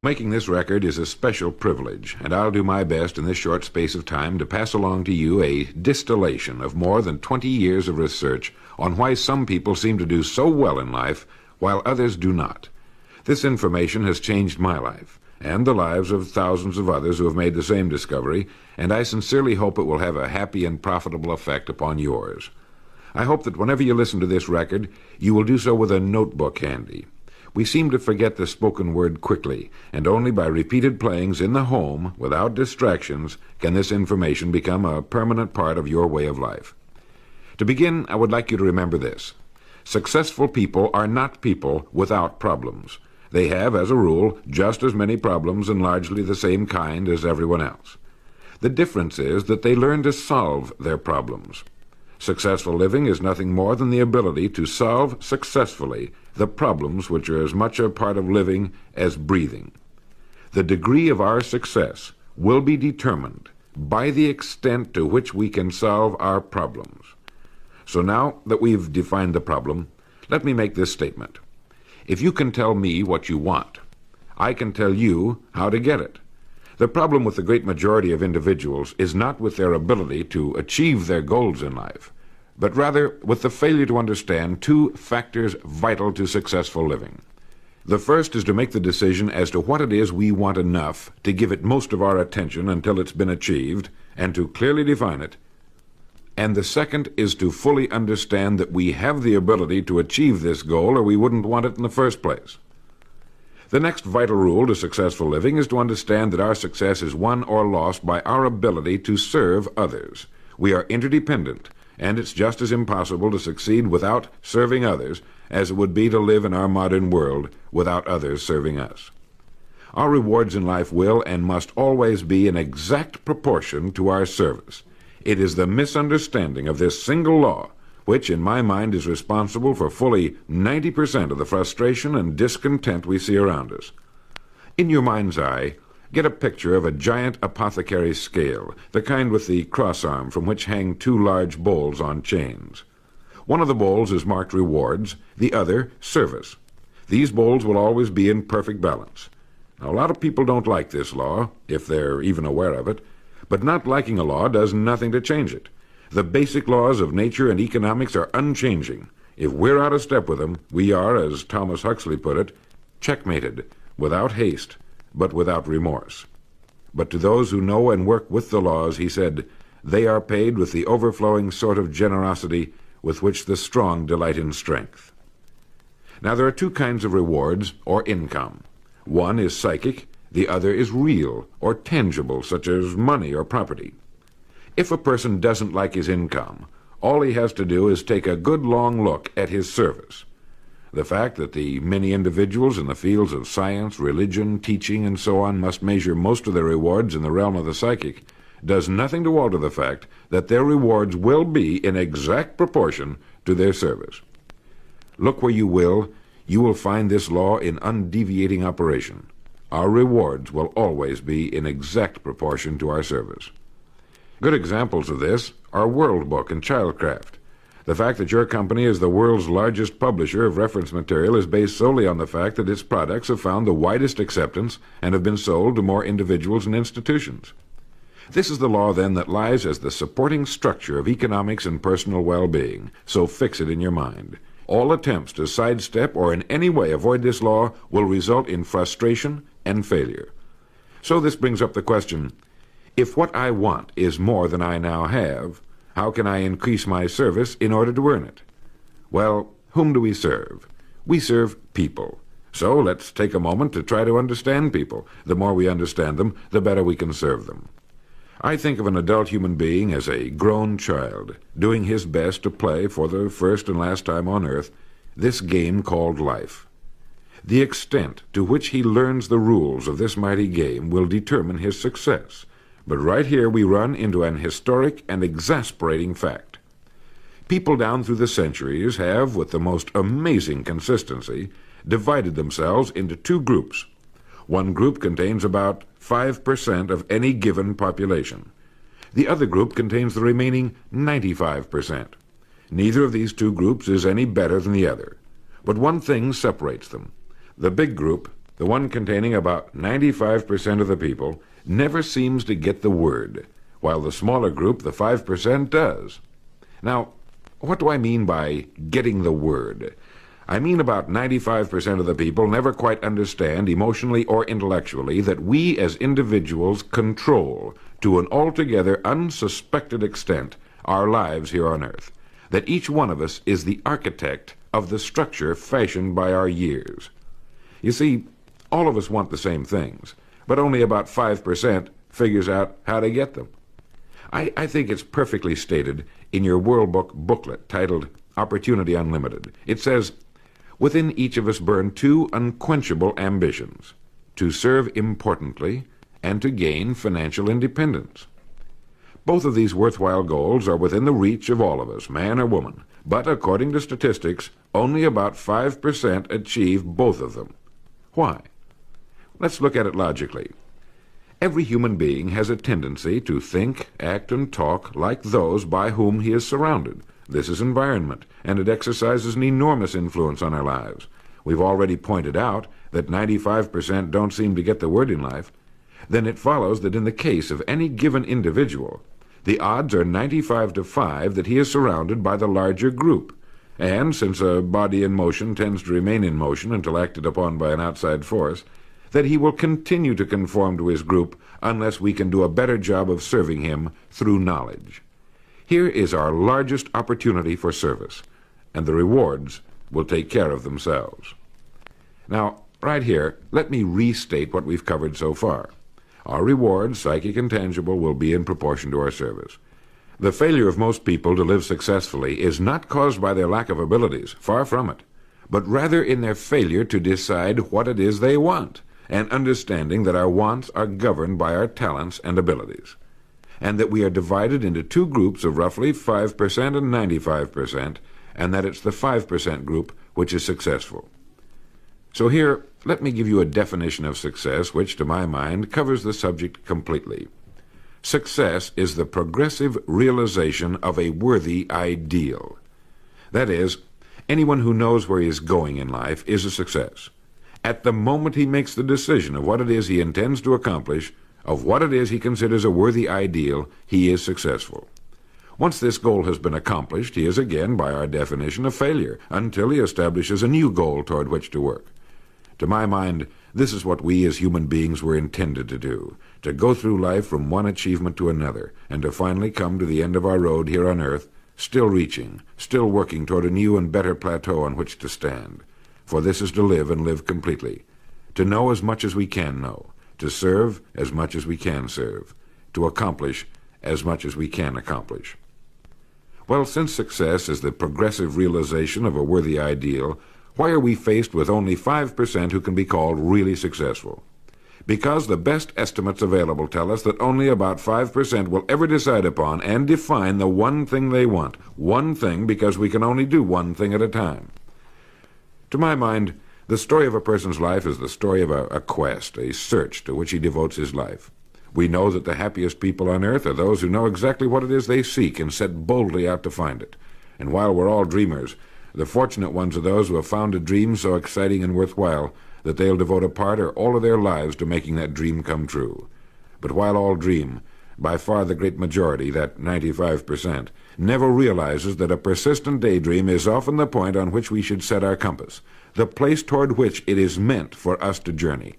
Making this record is a special privilege, and I'll do my best in this short space of time to pass along to you a distillation of more than 20 years of research on why some people seem to do so well in life while others do not. This information has changed my life and the lives of thousands of others who have made the same discovery, and I sincerely hope it will have a happy and profitable effect upon yours. I hope that whenever you listen to this record, you will do so with a notebook handy. We seem to forget the spoken word quickly, and only by repeated playings in the home, without distractions, can this information become a permanent part of your way of life. To begin, I would like you to remember this. Successful people are not people without problems. They have, as a rule, just as many problems and largely the same kind as everyone else. The difference is that they learn to solve their problems. Successful living is nothing more than the ability to solve successfully the problems which are as much a part of living as breathing. The degree of our success will be determined by the extent to which we can solve our problems. So now that we've defined the problem, let me make this statement. If you can tell me what you want, I can tell you how to get it. The problem with the great majority of individuals is not with their ability to achieve their goals in life, but rather with the failure to understand two factors vital to successful living. The first is to make the decision as to what it is we want enough to give it most of our attention until it's been achieved, and to clearly define it. And the second is to fully understand that we have the ability to achieve this goal, or we wouldn't want it in the first place. The next vital rule to successful living is to understand that our success is won or lost by our ability to serve others. We are interdependent, and it's just as impossible to succeed without serving others as it would be to live in our modern world without others serving us. Our rewards in life will and must always be in exact proportion to our service. It is the misunderstanding of this single law which, in my mind, is responsible for fully 90% of the frustration and discontent we see around us. In your mind's eye, get a picture of a giant apothecary scale, the kind with the cross-arm from which hang two large bowls on chains. One of the bowls is marked rewards, the other service. These bowls will always be in perfect balance. Now, a lot of people don't like this law, if they're even aware of it, but not liking a law does nothing to change it. The basic laws of nature and economics are unchanging. If we're out of step with them, we are, as Thomas Huxley put it, checkmated, without haste, but without remorse. But to those who know and work with the laws, he said, they are paid with the overflowing sort of generosity with which the strong delight in strength. Now, there are two kinds of rewards, or income. One is psychic, the other is real, or tangible, such as money or property. If a person doesn't like his income, all he has to do is take a good long look at his service. The fact that the many individuals in the fields of science, religion, teaching, and so on must measure most of their rewards in the realm of the psychic does nothing to alter the fact that their rewards will be in exact proportion to their service. Look where you will find this law in undeviating operation. Our rewards will always be in exact proportion to our service. Good examples of this are World Book and Childcraft. The fact that your company is the world's largest publisher of reference material is based solely on the fact that its products have found the widest acceptance and have been sold to more individuals and institutions. This is the law, then, that lies as the supporting structure of economics and personal well-being, so fix it in your mind. All attempts to sidestep or in any way avoid this law will result in frustration and failure. So this brings up the question, if what I want is more than I now have, how can I increase my service in order to earn it? Well, whom do we serve? We serve people. So let's take a moment to try to understand people. The more we understand them, the better we can serve them. I think of an adult human being as a grown child, doing his best to play for the first and last time on earth this game called life. The extent to which he learns the rules of this mighty game will determine his success. But right here we run into an historic and exasperating fact. People down through the centuries have, with the most amazing consistency, divided themselves into two groups. One group contains about 5% of any given population. The other group contains the remaining 95%. Neither of these two groups is any better than the other. But one thing separates them. The big group the one containing about 95% of the people, never seems to get the word, while the smaller group, the 5%, does. Now, what do I mean by getting the word? I mean about 95% of the people never quite understand, emotionally or intellectually, that we as individuals control, to an altogether unsuspected extent, our lives here on earth. That each one of us is the architect of the structure fashioned by our years. You see, all of us want the same things, but only about 5% figures out how to get them. I think it's perfectly stated in your World Book booklet titled Opportunity Unlimited. It says, within each of us burn two unquenchable ambitions, to serve importantly and to gain financial independence. Both of these worthwhile goals are within the reach of all of us, man or woman, but according to statistics, only about 5% achieve both of them. Why? Let's look at it logically. Every human being has a tendency to think, act, and talk like those by whom he is surrounded. This is environment, and it exercises an enormous influence on our lives. We've already pointed out that 95% don't seem to get the word in life. Then it follows that in the case of any given individual, the odds are 95 to 5 that he is surrounded by the larger group. And since a body in motion tends to remain in motion until acted upon by an outside force, that he will continue to conform to his group unless we can do a better job of serving him through knowledge. Here is our largest opportunity for service, and the rewards will take care of themselves. Now, right here, let me restate what we've covered so far. Our rewards, psychic and tangible, will be in proportion to our service. The failure of most people to live successfully is not caused by their lack of abilities, far from it, but rather in their failure to decide what it is they want, and understanding that our wants are governed by our talents and abilities, and that we are divided into two groups of roughly 5% and 95%, and that it's the 5% group which is successful. So here, let me give you a definition of success which, to my mind, covers the subject completely. Success is the progressive realization of a worthy ideal. That is, anyone who knows where he is going in life is a success. At the moment he makes the decision of what it is he intends to accomplish, of what it is he considers a worthy ideal, he is successful. Once this goal has been accomplished, he is again, by our definition, a failure, until he establishes a new goal toward which to work. To my mind, this is what we as human beings were intended to do, to go through life from one achievement to another, and to finally come to the end of our road here on earth, still reaching, still working toward a new and better plateau on which to stand. For this is to live and live completely, to know as much as we can know, to serve as much as we can serve, to accomplish as much as we can accomplish. Well, since success is the progressive realization of a worthy ideal, why are we faced with only 5% who can be called really successful? Because the best estimates available tell us that only about 5% will ever decide upon and define the one thing they want. One thing, because we can only do one thing at a time. To my mind, the story of a person's life is the story of a quest, a search to which he devotes his life. We know that the happiest people on earth are those who know exactly what it is they seek and set boldly out to find it. And while we're all dreamers, the fortunate ones are those who have found a dream so exciting and worthwhile that they'll devote a part or all of their lives to making that dream come true. But while all dream, by far the great majority, that 95%, never realizes that a persistent daydream is often the point on which we should set our compass, the place toward which it is meant for us to journey.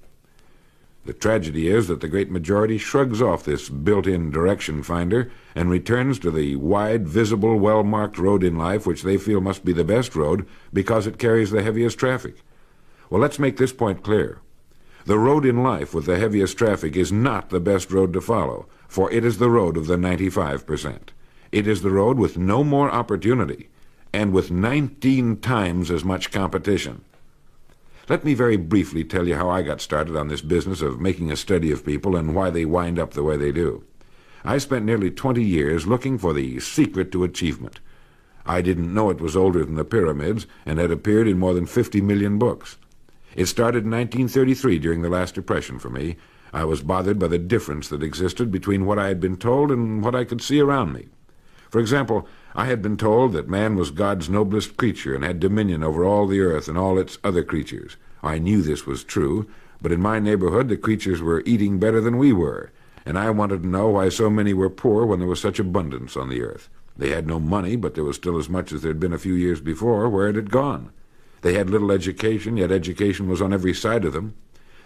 The tragedy is that the great majority shrugs off this built-in direction finder and returns to the wide, visible, well-marked road in life which they feel must be the best road because it carries the heaviest traffic. Well, let's make this point clear. The road in life with the heaviest traffic is not the best road to follow, for it is the road of the 95%. It is the road with no more opportunity and with 19 times as much competition. Let me very briefly tell you how I got started on this business of making a study of people and why they wind up the way they do. I spent nearly 20 years looking for the secret to achievement. I didn't know it was older than the pyramids and had appeared in more than 50 million books. It started in 1933 during the last Depression for me. I was bothered by the difference that existed between what I had been told and what I could see around me. For example, I had been told that man was God's noblest creature and had dominion over all the earth and all its other creatures. I knew this was true, But in my neighborhood, the creatures were eating better than we were, and I wanted to know why so many were poor when there was such abundance on the earth. They had no money, but there was still as much as there had been a few years before. Where it had gone? They had little education, yet education was on every side of them.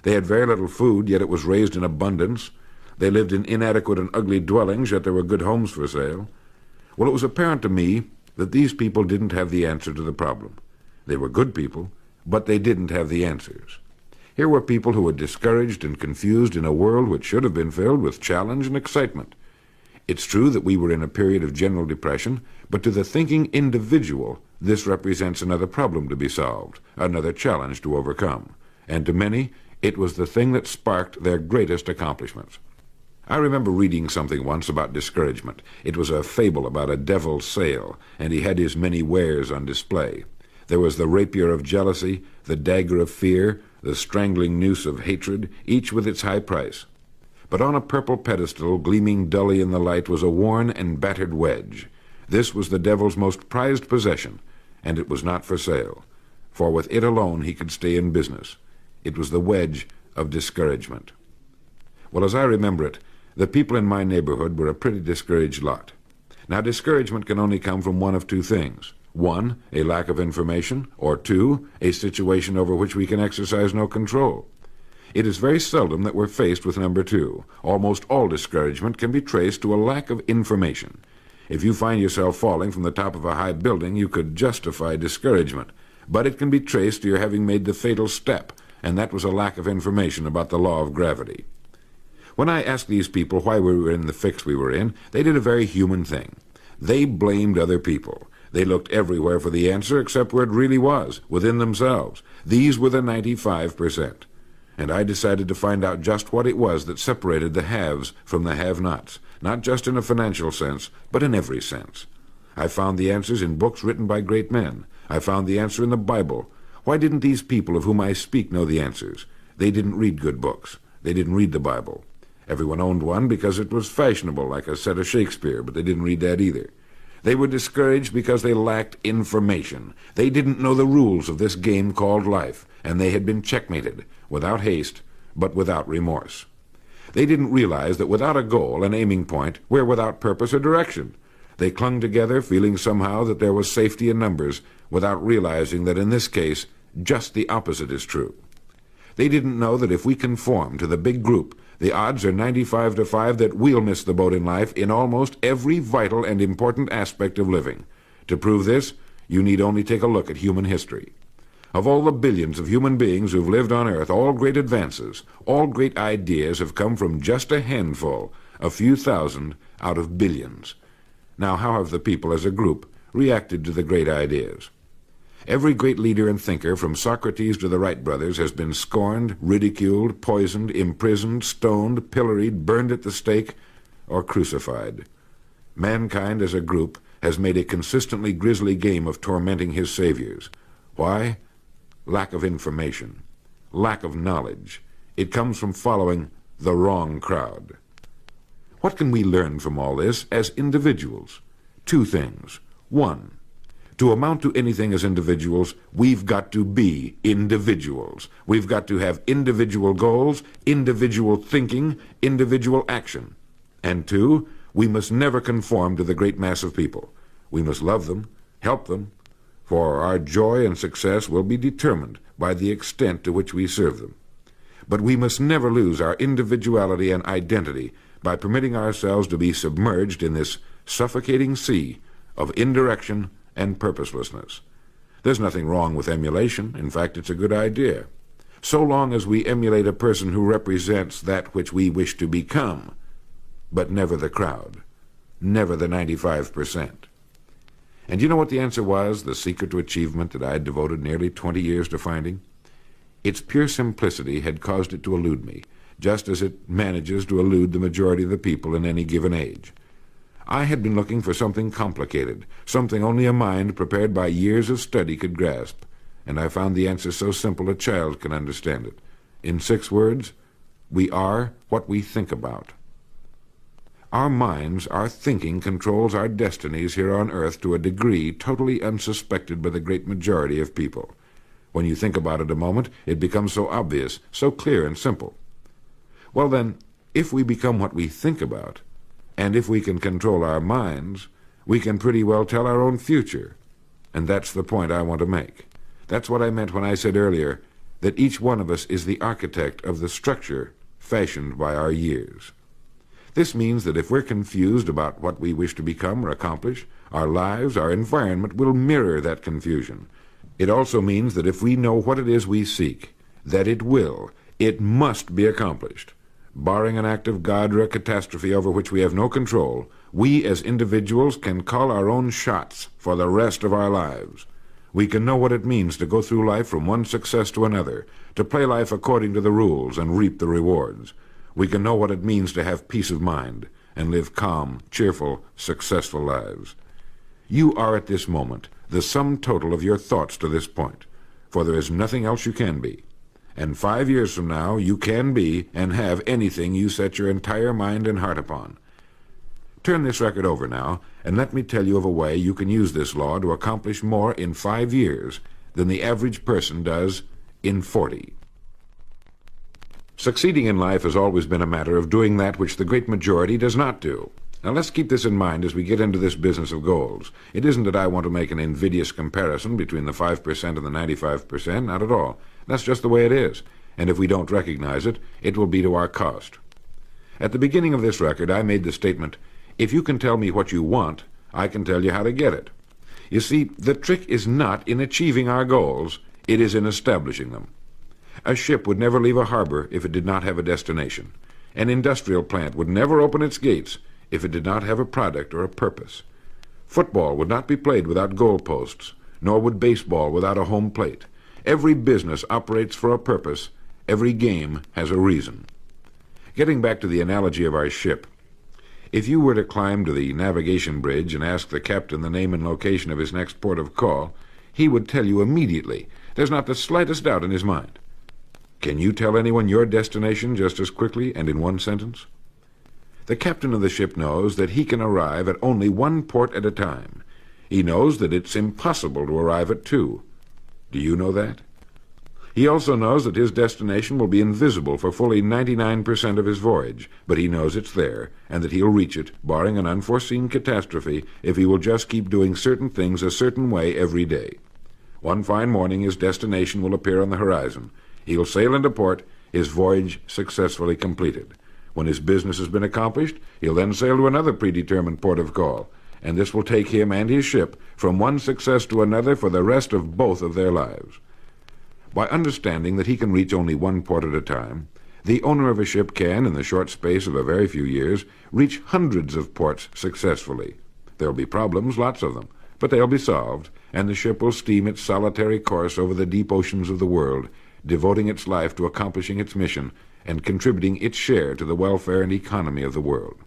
They had very little food, yet it was raised in abundance. They lived in inadequate and ugly dwellings, yet there were good homes for sale. Well, it was apparent to me that these people didn't have the answer to the problem. They were good people, but they didn't have the answers. Here were people who were discouraged and confused in a world which should have been filled with challenge and excitement. It's true that we were in a period of general depression, but to the thinking individual, this represents another problem to be solved, another challenge to overcome. And to many, it was the thing that sparked their greatest accomplishments. I remember reading something once about discouragement. It was a fable about a devil's sale, and he had his many wares on display. There was the rapier of jealousy, the dagger of fear, the strangling noose of hatred, each with its high price. But on a purple pedestal, gleaming dully in the light, was a worn and battered wedge. This was the devil's most prized possession, and it was not for sale, for with it alone he could stay in business. It was the wedge of discouragement. Well, as I remember it, the people in my neighborhood were a pretty discouraged lot. Now, discouragement can only come from one of two things. One, a lack of information, or two, a situation over which we can exercise no control. It is very seldom that we're faced with number two. Almost all discouragement can be traced to a lack of information. If you find yourself falling from the top of a high building, you could justify discouragement, but it can be traced to your having made the fatal step, and that was a lack of information about the law of gravity. When I asked these people why we were in the fix we were in, they did a very human thing. They blamed other people. They looked everywhere for the answer except where it really was, within themselves. These were the 95%. And I decided to find out just what it was that separated the haves from the have-nots, not just in a financial sense, but in every sense. I found the answers in books written by great men. I found the answer in the Bible. Why didn't these people of whom I speak know the answers? They didn't read good books. They didn't read the Bible. Everyone owned one because it was fashionable, like a set of Shakespeare, but they didn't read that either. They were discouraged because they lacked information. They didn't know the rules of this game called life, and they had been checkmated, without haste, but without remorse. They didn't realize that without a goal, an aiming point, we're without purpose or direction. They clung together, feeling somehow that there was safety in numbers, without realizing that in this case, just the opposite is true. They didn't know that if we conform to the big group, the odds are 95 to 5 that we'll miss the boat in life in almost every vital and important aspect of living. To prove this, you need only take a look at human history. Of all the billions of human beings who've lived on Earth, all great advances, all great ideas have come from just a handful, a few thousand out of billions. Now, how have the people as a group reacted to the great ideas? Every great leader and thinker, from Socrates to the Wright brothers, has been scorned, ridiculed, poisoned, imprisoned, stoned, pilloried, burned at the stake, or crucified. Mankind as a group has made a consistently grisly game of tormenting his saviors. Why? Lack of information, lack of knowledge. It comes from following the wrong crowd. What can we learn from all this as individuals? Two things. One, to amount to anything as individuals, we've got to be individuals. We've got to have individual goals, individual thinking, individual action. And two, we must never conform to the great mass of people. We must love them, help them, for our joy and success will be determined by the extent to which we serve them. But we must never lose our individuality and identity by permitting ourselves to be submerged in this suffocating sea of indirection and purposelessness. There's nothing wrong with emulation. In fact, it's a good idea, so long as we emulate a person who represents that which we wish to become, but never the crowd, never the 95%. And you know what the answer was, the secret to achievement that I had devoted nearly 20 years to finding? Its pure simplicity had caused it to elude me, just as it manages to elude the majority of the people in any given age. I had been looking for something complicated, something only a mind prepared by years of study could grasp, and I found the answer so simple a child can understand it. In 6 words, we are what we think about. Our minds, our thinking, controls our destinies here on earth to a degree totally unsuspected by the great majority of people. When you think about it a moment, it becomes so obvious, so clear and simple. Well then, if we become what we think about, and if we can control our minds, we can pretty well tell our own future. And that's the point I want to make. That's what I meant when I said earlier that each one of us is the architect of the structure fashioned by our years. This means that if we're confused about what we wish to become or accomplish, our lives, our environment will mirror that confusion. It also means that if we know what it is we seek, that it must be accomplished. Barring an act of God or a catastrophe over which we have no control, we as individuals can call our own shots for the rest of our lives. We can know what it means to go through life from one success to another, to play life according to the rules and reap the rewards. We can know what it means to have peace of mind and live calm, cheerful, successful lives. You are at this moment the sum total of your thoughts to this point, for there is nothing else you can be. And 5 years from now, you can be and have anything you set your entire mind and heart upon. Turn this record over now, and let me tell you of a way you can use this law to accomplish more in 5 years than the average person does in 40. Succeeding in life has always been a matter of doing that which the great majority does not do. Now let's keep this in mind as we get into this business of goals. It isn't that I want to make an invidious comparison between the 5% and the 95%, not at all. That's just the way it is, and if we don't recognize it, it will be to our cost. At the beginning of this record, I made the statement, if you can tell me what you want, I can tell you how to get it. You see, the trick is not in achieving our goals, it is in establishing them. A ship would never leave a harbor if it did not have a destination. An industrial plant would never open its gates if it did not have a product or a purpose. Football would not be played without goalposts, nor would baseball without a home plate. Every business operates for a purpose. Every game has a reason. Getting back to the analogy of our ship, if you were to climb to the navigation bridge and ask the captain the name and location of his next port of call, he would tell you immediately. There's not the slightest doubt in his mind. Can you tell anyone your destination just as quickly and in one sentence? The captain of the ship knows that he can arrive at only one port at a time. He knows that it's impossible to arrive at two. Do you know that? He also knows that his destination will be invisible for fully 99% of his voyage, but he knows it's there, and that he'll reach it, barring an unforeseen catastrophe, if he will just keep doing certain things a certain way every day. One fine morning his destination will appear on the horizon. He'll sail into port, his voyage successfully completed. When his business has been accomplished, he'll then sail to another predetermined port of call, and this will take him and his ship from one success to another for the rest of both of their lives. By understanding that he can reach only one port at a time, the owner of a ship can, in the short space of a very few years, reach hundreds of ports successfully. There'll be problems, lots of them, but they'll be solved, and the ship will steam its solitary course over the deep oceans of the world, devoting its life to accomplishing its mission and contributing its share to the welfare and economy of the world.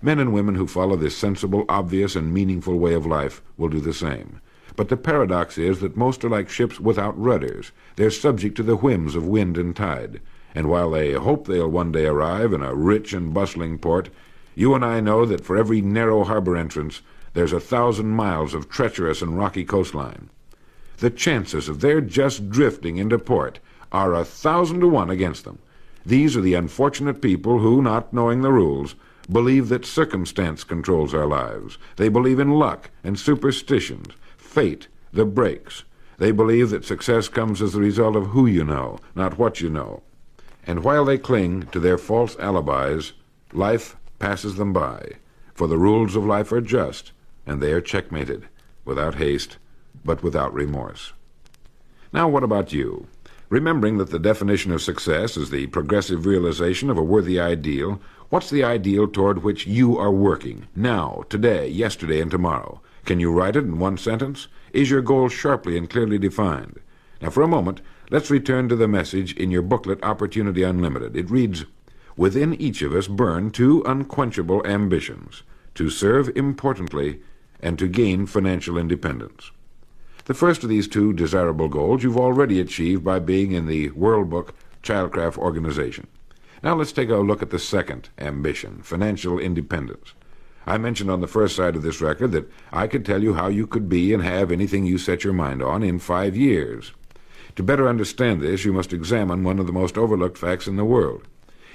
Men and women who follow this sensible, obvious, and meaningful way of life will do the same. But the paradox is that most are like ships without rudders. They're subject to the whims of wind and tide. And while they hope they'll one day arrive in a rich and bustling port, you and I know that for every narrow harbor entrance, there's 1,000 miles of treacherous and rocky coastline. The chances of their just drifting into port are 1,000 to 1 against them. These are the unfortunate people who, not knowing the rules, believe that circumstance controls our lives. They believe in luck and superstitions, fate, the breaks. They believe that success comes as the result of who you know, not what you know. And while they cling to their false alibis, life passes them by, for the rules of life are just, and they are checkmated, without haste, but without remorse. Now what about you? Remembering that the definition of success is the progressive realization of a worthy ideal, what's the ideal toward which you are working, now, today, yesterday, and tomorrow? Can you write it in one sentence? Is your goal sharply and clearly defined? Now, for a moment, let's return to the message in your booklet, Opportunity Unlimited. It reads, "Within each of us burn two unquenchable ambitions, to serve importantly and to gain financial independence." The first of these two desirable goals you've already achieved by being in the World Book Childcraft Organization. Now let's take a look at the second ambition, financial independence. I mentioned on the first side of this record that I could tell you how you could be and have anything you set your mind on in 5 years. To better understand this, you must examine one of the most overlooked facts in the world.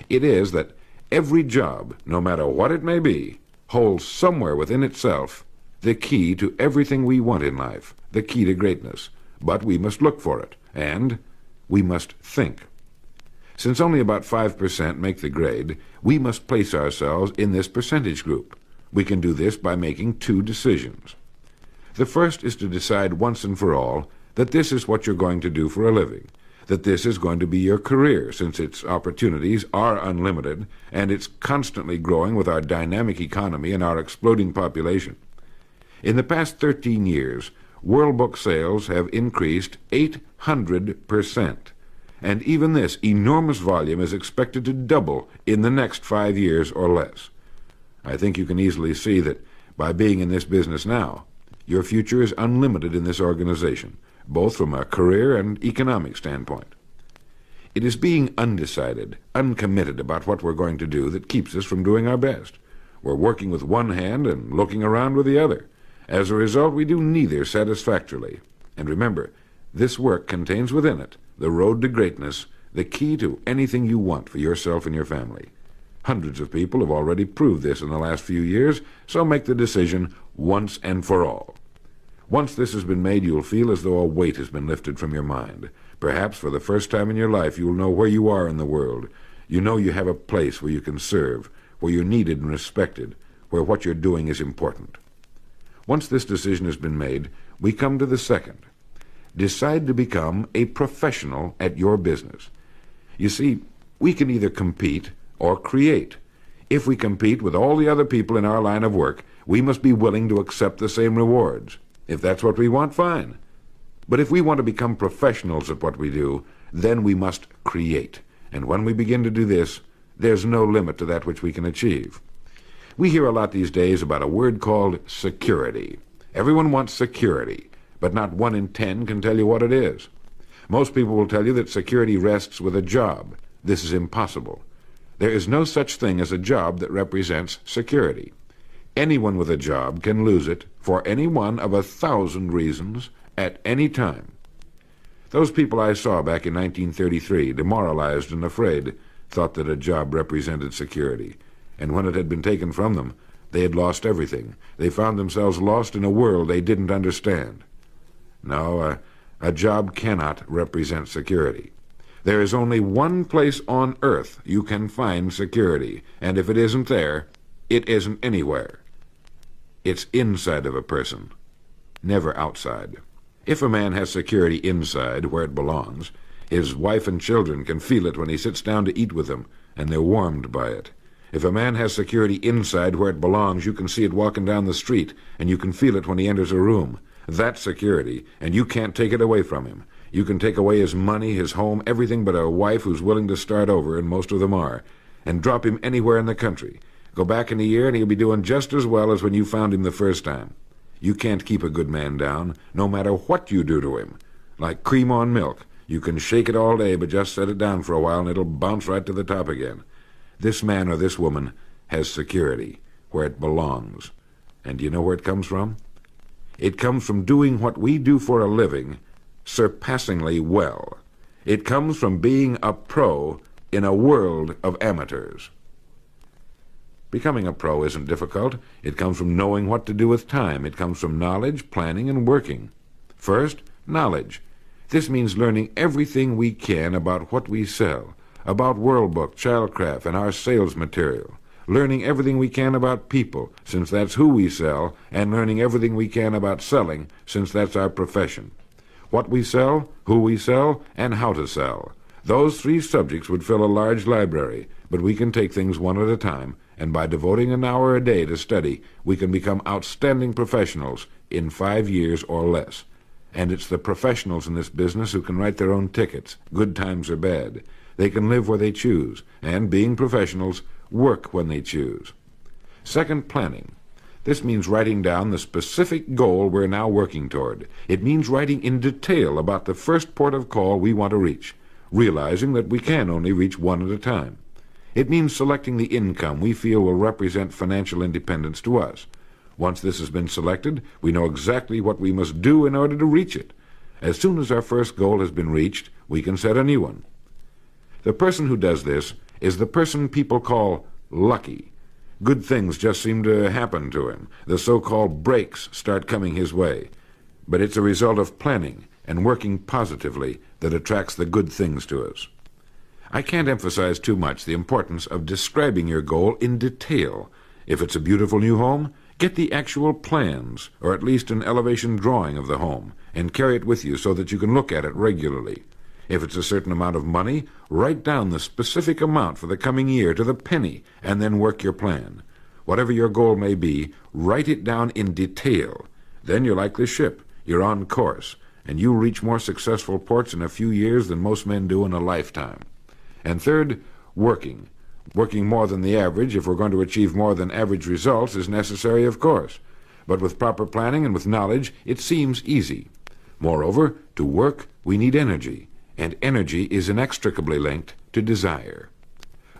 It is that every job, no matter what it may be, holds somewhere within itself the key to everything we want in life, the key to greatness. But we must look for it, and we must think. Since only about 5% make the grade, we must place ourselves in this percentage group. We can do this by making two decisions. The first is to decide once and for all that this is what you're going to do for a living, that this is going to be your career, since its opportunities are unlimited, and it's constantly growing with our dynamic economy and our exploding population. In the past 13 years, World Book sales have increased 800%, and even this enormous volume is expected to double in the next 5 years or less. I think you can easily see that by being in this business now, your future is unlimited in this organization, both from a career and economic standpoint. It is being undecided, uncommitted about what we're going to do that keeps us from doing our best. We're working with one hand and looking around with the other. As a result, we do neither satisfactorily. And remember, this work contains within it the road to greatness, the key to anything you want for yourself and your family. Hundreds of people have already proved this in the last few years, so make the decision once and for all. Once this has been made, you'll feel as though a weight has been lifted from your mind. Perhaps for the first time in your life, you'll know where you are in the world. You know you have a place where you can serve, where you're needed and respected, where what you're doing is important. Once this decision has been made, we come to the second. Decide to become a professional at your business. You see, we can either compete or create. If we compete with all the other people in our line of work, we must be willing to accept the same rewards. If that's what we want, fine. But if we want to become professionals at what we do, then we must create. And when we begin to do this, there's no limit to that which we can achieve. We hear a lot these days about a word called security. Everyone wants security, but not 1 in 10 can tell you what it is. Most people will tell you that security rests with a job. This is impossible. There is no such thing as a job that represents security. Anyone with a job can lose it for any one of 1,000 reasons at any time. Those people I saw back in 1933, demoralized and afraid, thought that a job represented security. And when it had been taken from them, they had lost everything. They found themselves lost in a world they didn't understand. No, a job cannot represent security. There is only one place on earth you can find security, and if it isn't there, it isn't anywhere. It's inside of a person, never outside. If a man has security inside, where it belongs, his wife and children can feel it when he sits down to eat with them, and they're warmed by it. If a man has security inside where it belongs, you can see it walking down the street, and you can feel it when he enters a room. That's security, and you can't take it away from him. You can take away his money, his home, everything but a wife who's willing to start over, and most of them are, and drop him anywhere in the country. Go back in a year, and he'll be doing just as well as when you found him the first time. You can't keep a good man down, no matter what you do to him. Like cream on milk. You can shake it all day, but just set it down for a while, and it'll bounce right to the top again. This man or this woman has security, where it belongs. And do you know where it comes from? It comes from doing what we do for a living surpassingly well. It comes from being a pro in a world of amateurs. Becoming a pro isn't difficult. It comes from knowing what to do with time. It comes from knowledge, planning, and working. First, knowledge. This means learning everything we can about what we sell, about World Book, Childcraft, and our sales material. Learning everything we can about people, since that's who we sell, and learning everything we can about selling, since that's our profession. What we sell, who we sell, and how to sell. Those 3 subjects would fill a large library, but we can take things one at a time, and by devoting an hour a day to study, we can become outstanding professionals in 5 years or less. And it's the professionals in this business who can write their own tickets, good times or bad. They can live where they choose, and being professionals, work when they choose. Second, planning. This means writing down the specific goal we're now working toward. It means writing in detail about the first port of call we want to reach, realizing that we can only reach one at a time. It means selecting the income we feel will represent financial independence to us. Once this has been selected, we know exactly what we must do in order to reach it. As soon as our first goal has been reached, we can set a new one. The person who does this is the person people call lucky. Good things just seem to happen to him. The so-called breaks start coming his way. But it's a result of planning and working positively that attracts the good things to us. I can't emphasize too much the importance of describing your goal in detail. If it's a beautiful new home, get the actual plans, or at least an elevation drawing of the home, and carry it with you so that you can look at it regularly. If it's a certain amount of money, write down the specific amount for the coming year to the penny, and then work your plan. Whatever your goal may be, write it down in detail. Then you're like the ship. You're on course, and you'll reach more successful ports in a few years than most men do in a lifetime. And third, working. Working more than the average, if we're going to achieve more than average results, is necessary, of course. But with proper planning and with knowledge, it seems easy. Moreover, to work, we need energy, and energy is inextricably linked to desire.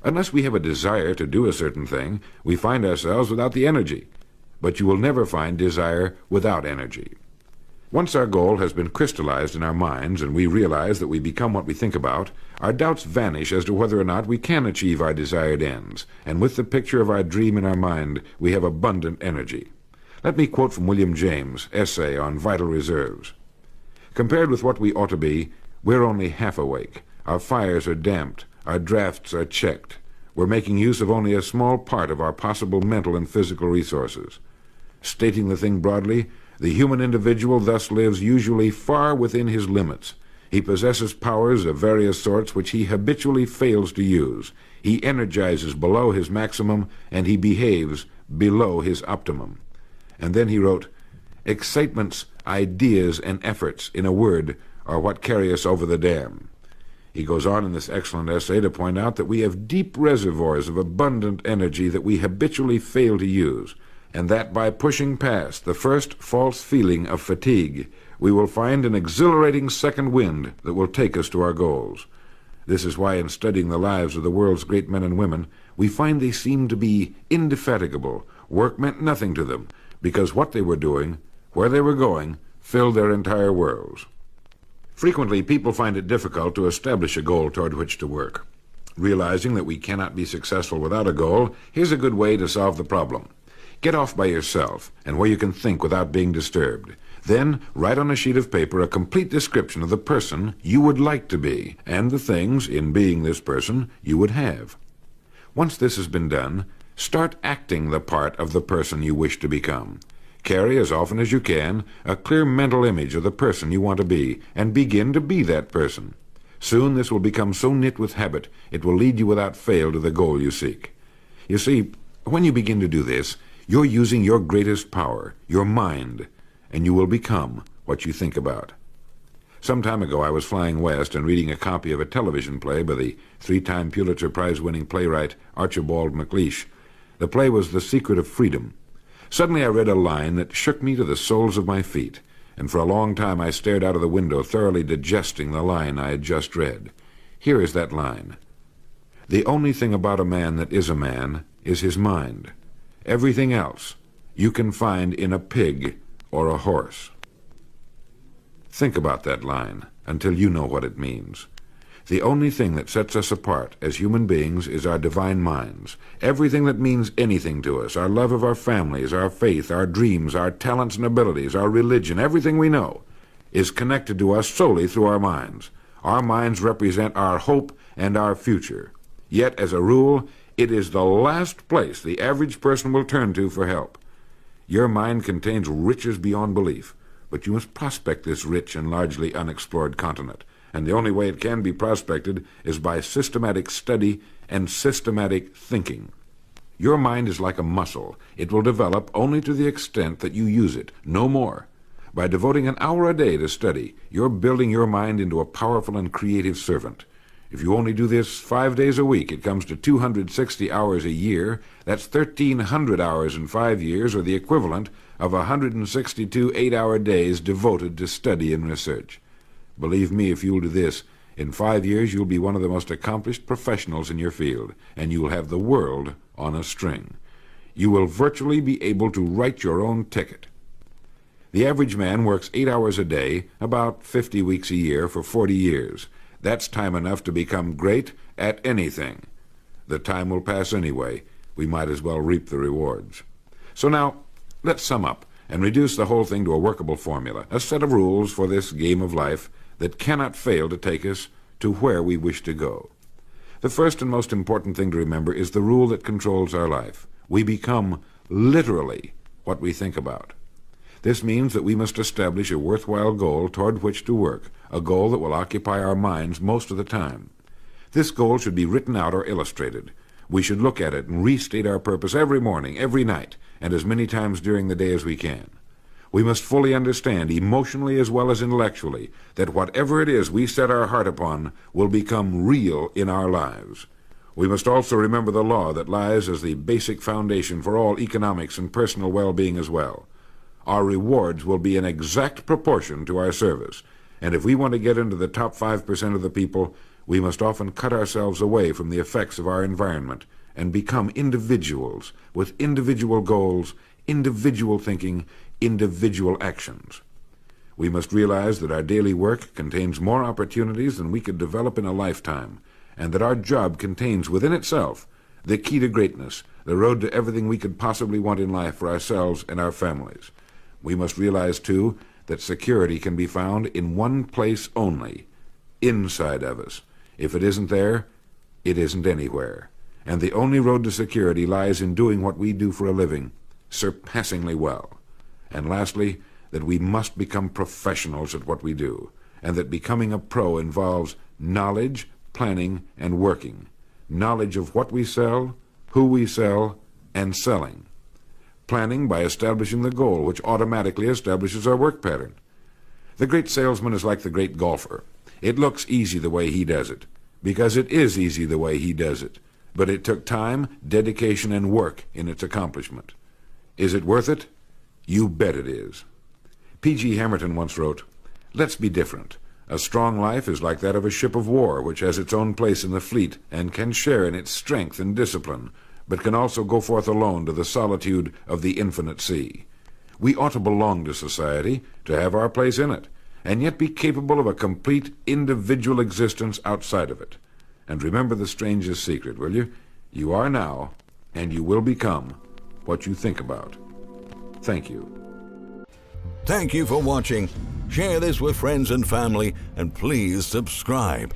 Unless we have a desire to do a certain thing, we find ourselves without the energy. But you will never find desire without energy. Once our goal has been crystallized in our minds and we realize that we become what we think about, our doubts vanish as to whether or not we can achieve our desired ends, and with the picture of our dream in our mind, we have abundant energy. Let me quote from William James' essay on vital reserves. Compared with what we ought to be, we're only half awake. Our fires are damped. Our drafts are checked. We're making use of only a small part of our possible mental and physical resources. Stating the thing broadly, the human individual thus lives usually far within his limits. He possesses powers of various sorts which he habitually fails to use. He energizes below his maximum, and he behaves below his optimum. And then he wrote, "Excitements, ideas, and efforts, in a word, are what carry us over the dam." He goes on in this excellent essay to point out that we have deep reservoirs of abundant energy that we habitually fail to use, and that by pushing past the first false feeling of fatigue, we will find an exhilarating second wind that will take us to our goals. This is why in studying the lives of the world's great men and women, we find they seemed to be indefatigable. Work meant nothing to them, because what they were doing, where they were going, filled their entire worlds. Frequently, people find it difficult to establish a goal toward which to work. Realizing that we cannot be successful without a goal, here's a good way to solve the problem. Get off by yourself, and where you can think without being disturbed. Then write on a sheet of paper a complete description of the person you would like to be, and the things, in being this person, you would have. Once this has been done, start acting the part of the person you wish to become. Carry, as often as you can, a clear mental image of the person you want to be, and begin to be that person. Soon this will become so knit with habit, it will lead you without fail to the goal you seek. You see, when you begin to do this, you're using your greatest power, your mind, and you will become what you think about. Some time ago, I was flying west and reading a copy of a television play by the three-time Pulitzer Prize-winning playwright Archibald MacLeish. The play was The Secret of Freedom. Suddenly I read a line that shook me to the soles of my feet, and for a long time I stared out of the window, thoroughly digesting the line I had just read. Here is that line. "The only thing about a man that is a man is his mind. Everything else you can find in a pig or a horse." Think about that line until you know what it means. The only thing that sets us apart as human beings is our divine minds. Everything that means anything to us, our love of our families, our faith, our dreams, our talents and abilities, our religion, everything we know, is connected to us solely through our minds. Our minds represent our hope and our future. Yet, as a rule, it is the last place the average person will turn to for help. Your mind contains riches beyond belief, but you must prospect this rich and largely unexplored continent. And the only way it can be prospected is by systematic study and systematic thinking. Your mind is like a muscle. It will develop only to the extent that you use it, no more. By devoting an hour a day to study, you're building your mind into a powerful and creative servant. If you only do this 5 days a week, it comes to 260 hours a year. That's 1,300 hours in 5 years, or the equivalent of 162 8-hour days devoted to study and research. Believe me, if you'll do this, in 5 years you'll be one of the most accomplished professionals in your field, and you'll have the world on a string. You will virtually be able to write your own ticket. The average man works 8 hours a day, about 50 weeks a year, for 40 years. That's time enough to become great at anything. The time will pass anyway. We might as well reap the rewards. So now, let's sum up and reduce the whole thing to a workable formula, a set of rules for this game of life that cannot fail to take us to where we wish to go. The first and most important thing to remember is the rule that controls our life. We become literally what we think about. This means that we must establish a worthwhile goal toward which to work, a goal that will occupy our minds most of the time. This goal should be written out or illustrated. We should look at it and restate our purpose every morning, every night, and as many times during the day as we can. We must fully understand, emotionally as well as intellectually, that whatever it is we set our heart upon will become real in our lives. We must also remember the law that lies as the basic foundation for all economics and personal well-being as well. Our rewards will be in exact proportion to our service, and if we want to get into the top 5% of the people, we must often cut ourselves away from the effects of our environment and become individuals with individual goals, individual thinking, individual actions. We must realize that our daily work contains more opportunities than we could develop in a lifetime, and that our job contains within itself the key to greatness, the road to everything we could possibly want in life for ourselves and our families. We must realize, too, that security can be found in one place only, inside of us. If it isn't there, it isn't anywhere. And the only road to security lies in doing what we do for a living, surpassingly well. And lastly, that we must become professionals at what we do, and that becoming a pro involves knowledge, planning, and working. Knowledge of what we sell, who we sell, and selling. Planning by establishing the goal, which automatically establishes our work pattern. The great salesman is like the great golfer. It looks easy the way he does it, because it is easy the way he does it, but it took time, dedication, and work in its accomplishment. Is it worth it? You bet it is. P.G. Hamilton once wrote, "Let's be different. A strong life is like that of a ship of war, which has its own place in the fleet and can share in its strength and discipline, but can also go forth alone to the solitude of the infinite sea. We ought to belong to society, to have our place in it, and yet be capable of a complete individual existence outside of it. And remember the strangest secret, will you? You are now, and you will become, what you think about." Thank you. Thank you for watching. Share this with friends and family, and please subscribe.